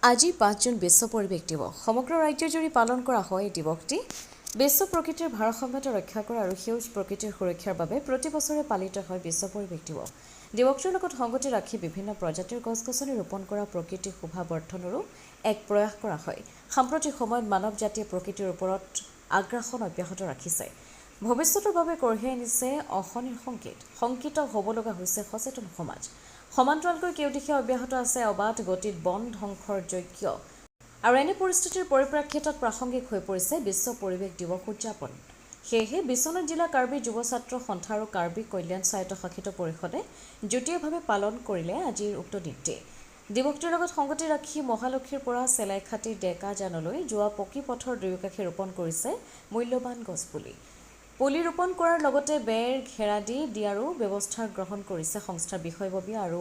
আজি ৫ জুন বিশ্ব পৰিৱেশ দিৱস। সমগ্ৰ ৰাজ্যজুৰি পালন কৰা হয় এই দিৱসটি বিশ্ব প্ৰকৃতিৰ ভাৰসাম্যতা ৰক্ষা কৰা আৰু সেউজ প্ৰকৃতিৰ সুৰক্ষাৰ বাবে প্ৰতি বছৰে পালিত হয় বিশ্ব পৰিৱেশ দিৱস। দিৱসটোৰ লগত সংগতি ৰাখি বিভিন্ন প্ৰজাতিৰ গছ-গছনি ৰোপণ কৰা প্ৰকৃতিৰ শোভা বৰ্ধনৰো এক প্ৰয়াস কৰা হয়। সাম্প্ৰতিক সময়ত মানৱ জাতিয়ে প্ৰকৃতিৰ ওপৰত আগ্ৰাসন অব্যাহত ৰাখিছে। ভৱিষ্যতৰ বাবে কঢ়িয়াই আনিছে অশনিৰ সংকেত। শংকিত হ'ব লগা হৈছে সচেতন সমাজ। সমান্তৰালকৈ কেউদিশে অব্যাহত আছে অবাধ গতিত বন ধ্বংসৰ যজ্ঞ। আৰু এনে পৰিস্থিতিৰ পৰিপ্ৰেক্ষিতত প্ৰাসংগিক হৈ পৰিছে বিশ্ব পৰিৱেশ দিৱস উদযাপন। সেয়েহে বিশ্বনাথ জিলা কাৰ্বি যুৱ ছাত্ৰ সন্থা আৰু কাৰ্বি কল্যাণ স্বায়ত্তশাসিত পৰিষদে যুটীয়াভাৱে পালন কৰিলে আজিৰ উক্ত দিনটি। দিৱসটিৰ লগত সংগতি ৰাখি মহালক্ষীৰ পৰা চেলাইখাটী ডেকা জানলৈ যোৱা পকী পথৰ দুয়োকাষে ৰোপণ কৰিছে মূল্যৱান গছপুলি। পুলি ৰোপণ কৰাৰ লগতে বেৰ ঘেৰা দিয়াৰো ব্যৱস্থা গ্ৰহণ কৰিছে সংস্থাৰ বিষয়ববীয়া আৰু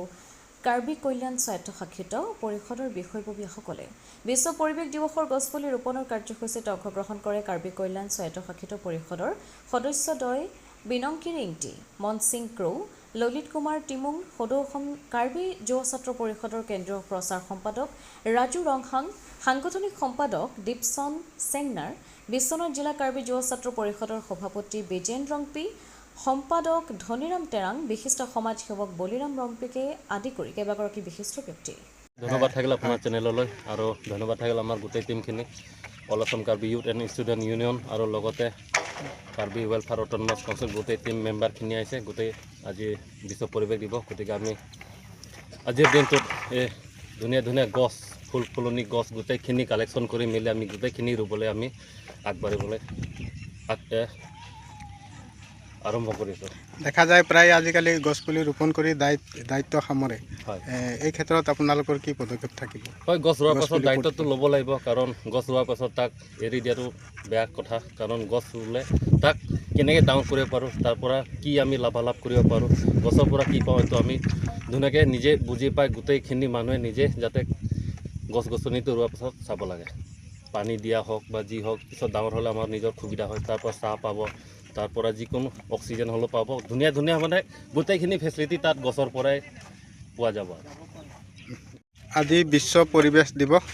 কাৰ্বি কল্যাণ স্বায়ত্তশাসিত পৰিষদৰ বিষয়ববীয়াসকলে। বিশ্ব পৰিৱেশ দিৱসৰ গছপুলি ৰোপণৰ কাৰ্যসূচীত অংশগ্ৰহণ কৰে কাৰ্বি কল্যাণ স্বায়ত্তশাসিত পৰিষদৰ সদস্যদ্বয় বিনংকিৰি ইংটি, মনসিং ক্ৰৌ, ললিত কুমাৰ টিমুং, সদৌ অসম কাৰ্বি যুৱ ছাত্ৰ পৰিষদৰ কেন্দ্ৰীয় প্ৰচাৰ সম্পাদক ৰাজু ৰংহাং, সাংগঠনিক সম্পাদক দীপচন চেংনাৰ, বিশ্বনাথ জিলা কাৰ্বি যুৱ ছাত্ৰ পৰিষদৰ সভাপতি বিজেন ৰংপি, সম্পাদক ধনীৰাম টেৰাং, বিশিষ্ট সমাজ সেৱক বলিৰাম ৰম্পিকে আদি কৰি কেইবাগৰাকী বিশিষ্ট ব্যক্তি। ধন্যবাদ থাকিল আপোনাৰ চেনেললৈ আৰু ধন্যবাদ থাকিল আমাৰ গোটেই টিমখিনি all Assam Karbi youth and student union আৰু লগতে কাৰ্বি ৱেলফেয়াৰ অট'নমাছ কাউন্সিল গোটেই টিম মেম্বাৰখিনি আহিছে। গোটেই আজি বিশ্ব পৰিৱেশ দিৱস, গতিকে আমি আজিৰ দিনটোত এই ধুনীয়া ধুনীয়া গছ ফুল ফুলনি গছ গোটেইখিনি কালেকশ্যন কৰি মেলি আমি গোটেইখিনি ৰুবলৈ আমি আগবাঢ়িবলৈ আৰম্ভ কৰিছোঁ। দেখা যায় প্ৰায় আজিকালি গছপুলি ৰোপণ কৰি দায়িত্ব সামৰে। এই ক্ষেত্ৰত আপোনালোকৰ কি পদক্ষেপ থাকিব? হয়, গছ ৰোৱাৰ পাছত দায়িত্বটো ল'ব লাগিব, কাৰণ গছ ৰোৱাৰ পাছত তাক এৰি দিয়াটো বেয়া কথা। কাৰণ গছ ৰুলে তাক কেনেকৈ ডাঙৰ কৰিব পাৰোঁ, তাৰ পৰা কি আমি লাভালাভ কৰিব পাৰোঁ, গছৰ পৰা কি পাওঁ, এইটো আমি ধুনীয়াকৈ নিজে বুজি পাই গোটেইখিনি মানুহে নিজে যাতে গছ গছনিটো ৰোৱাৰ পাছত চাব লাগে। পানী দিয়া হওক বা যি হওক, পিছত ডাঙৰ হ'লে আমাৰ নিজৰ সুবিধা হয়। তাৰ পৰা ছাঁ পাব, তাৰ পৰা যিকোনো অক্সিজেন হ'লেও পাব। ধুনীয়া ধুনীয়া মানে গোটেইখিনি ফেচিলিটি তাত গছৰ পৰাই পোৱা যাব। আজি বিশ্ব পৰিৱেশ দিৱস,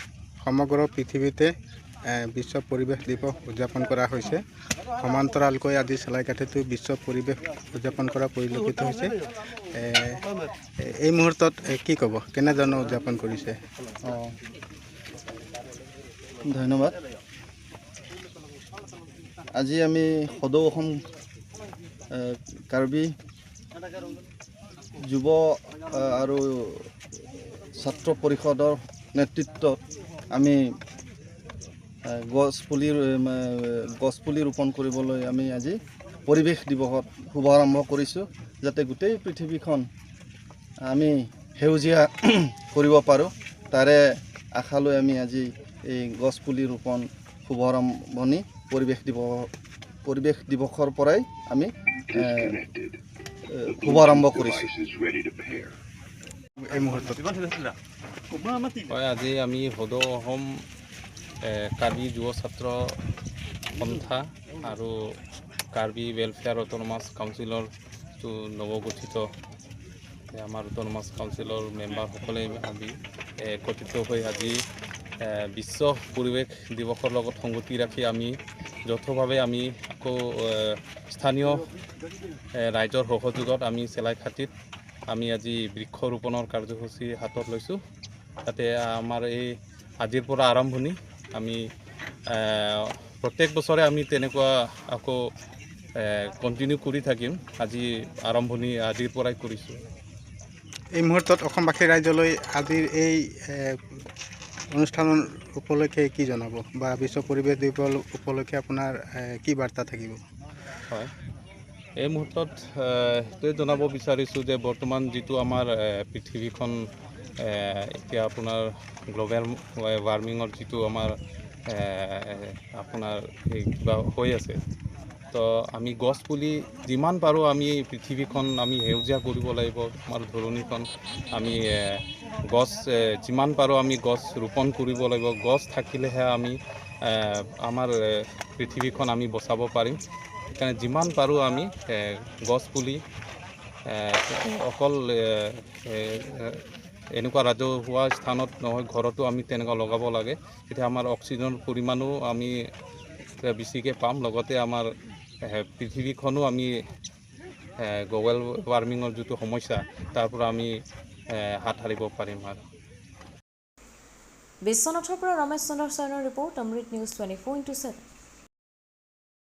সমগ্ৰ পৃথিৱীতে বিশ্ব পৰিৱেশ দিৱস উদযাপন কৰা হৈছে। সমান্তৰালকৈ আজি চেলাইখাটীতো বিশ্ব পৰিৱেশ উদযাপন কৰা পৰিলক্ষিত হৈছে। এই মুহূৰ্তত কি ক'ব, কেনেধৰণে উদযাপন কৰিছে? ধন্যবাদ। আজি আমি সদৌ অসম কাৰ্বি যুৱ আৰু ছাত্ৰ পৰিষদৰ নেতৃত্বত আমি গছপুলি ৰোপণ কৰিবলৈ আমি আজি পৰিৱেশ দিৱসত শুভাৰম্ভ কৰিছোঁ, যাতে গোটেই পৃথিৱীখন আমি সেউজীয়া কৰিব পাৰোঁ। তাৰে আশালৈ আমি আজি এই গছপুলি ৰোপণ শুভাৰম্ভণি পৰিৱেশ দিৱসৰ পৰাই আমি শুভাৰম্ভ কৰিছোঁ। এই মুহূৰ্তত হয়, আজি আমি সদৌ অসম কাৰ্বি যুৱ ছাত্ৰ সন্থা আৰু কাৰ্বি ৱেলফেয়াৰ অট'নমাছ কাউন্সিলৰ যিটো নৱগঠিত আমাৰ অট'নমাছ কাউন্সিলৰ মেম্বাৰসকলে আমি একত্ৰিত হৈ আজি বিশ্ব পৰিৱেশ দিৱসৰ লগত সংগতি ৰাখি আমি যৌথভাৱে আমি আকৌ স্থানীয় ৰাইজৰ সহযোগত আমি চেলাইখাটীত আমি আজি বৃক্ষৰোপণৰ কাৰ্যসূচী হাতত লৈছোঁ। তাতে আমাৰ এই আজিৰ পৰা আৰম্ভণি, আমি প্ৰত্যেক বছৰে আমি তেনেকুৱা আকৌ কণ্টিনিউ কৰি থাকিম। আজি আৰম্ভণি আজিৰ পৰাই কৰিছোঁ। এই মুহূৰ্তত অসমবাসী ৰাইজলৈ আজিৰ এই অনুষ্ঠানৰ উপলক্ষে কি জনাব, বা বিশ্ব পৰিৱেশ দিৱস উপলক্ষে আপোনাৰ কি বাৰ্তা থাকিব? হয়, এই মুহূৰ্তত এইটোৱে জনাব বিচাৰিছোঁ যে বৰ্তমান যিটো আমাৰ পৃথিৱীখন এতিয়া আপোনাৰ গ্ল'বেল ৱাৰ্মিঙৰ যিটো আমাৰ আপোনাৰ কিবা হৈ আছে, তো আমি গছপুলি যিমান পাৰোঁ আমি পৃথিৱীখন আমি সেউজীয়া কৰিব লাগিব। আমাৰ ধৰণীখন আমি গছ যিমান পাৰোঁ আমি গছ ৰোপণ কৰিব লাগিব। গছ থাকিলেহে আমি আমাৰ পৃথিৱীখন আমি বচাব পাৰিম। সেইকাৰণে যিমান পাৰোঁ আমি গছপুলি অকল এনেকুৱা ৰাজহুৱা স্থানত নহয় ঘৰতো আমি তেনেকুৱা লগাব লাগে তেতিয়া আমাৰ অক্সিজেনৰ পৰিমাণো আমি বেছিকৈ পাম লগতে আমাৰ পৃথিৱীখনো আমি গ্ল'বেল ৱাৰ্মিঙৰ যিটো সমস্যা তাৰ পৰা আমি হাত সাৰিব পাৰিম আৰু বিশ্বনাথৰ পৰা ৰমেশ চন্দ্ৰ শৰ্মাৰ ৰিপৰ্ট অমৃত নিউজ 24/7